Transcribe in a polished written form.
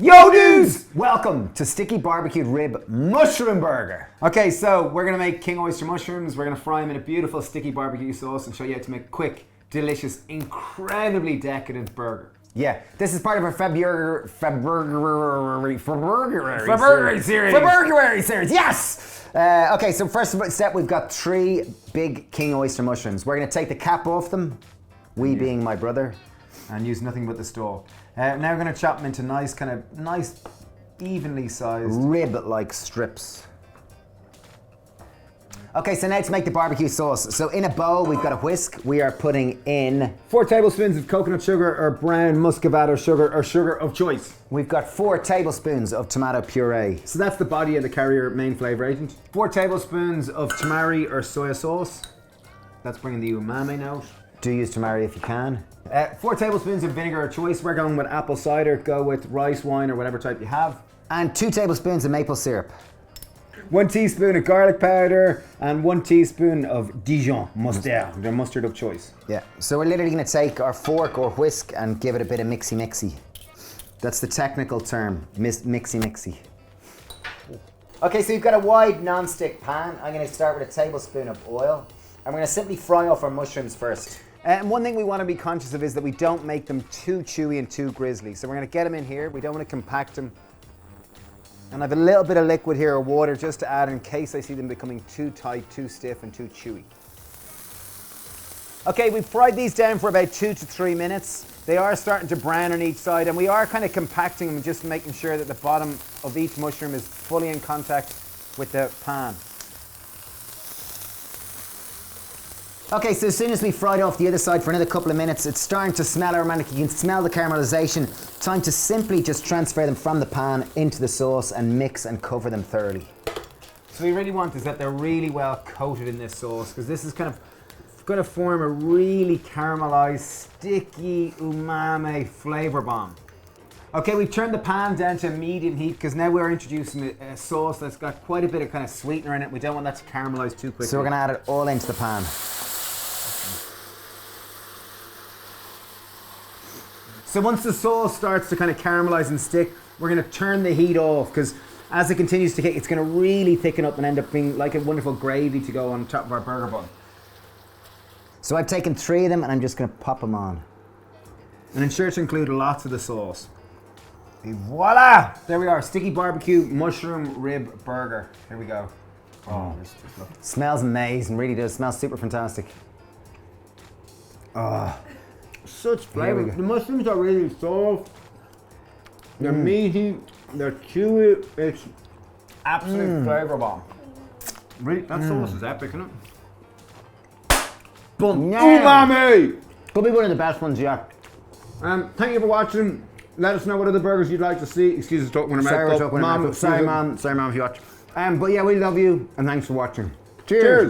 Yo dudes! Welcome to Sticky Barbecued Rib Mushroom Burger. Okay, so we're gonna make king oyster mushrooms. We're gonna fry them in a beautiful sticky barbecue sauce and show you how to make a quick, delicious, incredibly decadent burger. Yeah, this is part of our Feburgerary series, yes! Okay, so first step, we've got 3 big king oyster mushrooms. We're gonna take the cap off them, we being my brother, and use nothing but the stalk. Now we're going to chop them into nice, evenly sized rib-like strips. Okay, so now to make the barbecue sauce. So in a bowl, we've got a whisk. We are putting in 4 tablespoons of coconut sugar or brown muscovado sugar or sugar of choice. We've got 4 tablespoons of tomato puree. So that's the body of the carrier main flavor agent. 4 tablespoons of tamari or soy sauce. That's bringing the umami note. Do use tamari if you can. 4 tablespoons of vinegar of choice. We're going with apple cider. Go with rice wine or whatever type you have. And 2 tablespoons of maple syrup. 1 teaspoon of garlic powder and 1 teaspoon of Dijon mustard, the mustard of choice. Yeah, so we're literally going to take our fork or whisk and give it a bit of mixy-mixy. That's the technical term, mixy-mixy. Okay, so you've got a wide non-stick pan. I'm going to start with a tablespoon of oil. And we're going to simply fry off our mushrooms first. And one thing we want to be conscious of is that we don't make them too chewy and too grizzly. So we're going to get them in here. We don't want to compact them. And I have a little bit of liquid here or water just to add in case I see them becoming too tight, too stiff and too chewy. Okay, we've fried these down for about 2 to 3 minutes. They are starting to brown on each side and we are kind of compacting them, just making sure that the bottom of each mushroom is fully in contact with the pan. Okay, so as soon as we fried off the other side for another couple of minutes, it's starting to smell aromatic. You can smell the caramelization. Time to simply just transfer them from the pan into the sauce and mix and cover them thoroughly. So what we really want is that they're really well coated in this sauce, because this is kind of going to form a really caramelized, sticky, umami flavor bomb. Okay, we've turned the pan down to medium heat because now we're introducing a sauce that's got quite a bit of kind of sweetener in it. We don't want that to caramelize too quickly. So we're going to add it all into the pan. So once the sauce starts to kind of caramelize and stick, we're going to turn the heat off because as it continues to kick, it's going to really thicken up and end up being like a wonderful gravy to go on top of our burger bun. So I've taken 3 of them and I'm just going to pop them on. And ensure to include lots of the sauce. And voila! There we are, sticky barbecue mushroom rib burger. Here we go. Oh, smells amazing, really does. Smells super fantastic. Oh. Such flavor. The mushrooms are really soft. They're meaty. They're chewy. It's absolute flavor bomb. Really, that sauce is epic, isn't it? Boom! Yeah. Umami! Could be one of the best ones yet. Thank you for watching. Let us know what other burgers you'd like to see. Excuse us talking about Mom. Sorry, Mom if you watch. But yeah, we love you and thanks for watching. Cheers.